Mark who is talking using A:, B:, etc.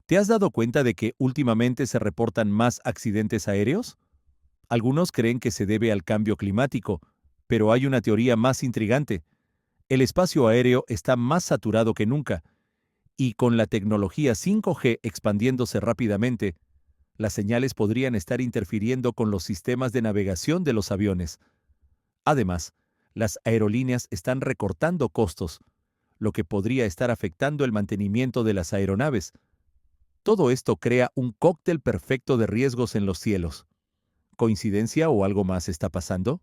A: ¿Te has dado cuenta de que últimamente se reportan más accidentes aéreos? Algunos creen que se debe al cambio climático, pero hay una teoría más intrigante. El espacio aéreo está más saturado que nunca, y con la tecnología 5G expandiéndose rápidamente, las señales podrían estar interfiriendo con los sistemas de navegación de los aviones. Además, las aerolíneas están recortando costos, lo que podría estar afectando el mantenimiento de las aeronaves. Todo esto crea un cóctel perfecto de riesgos en los cielos. ¿Coincidencia o algo más está pasando?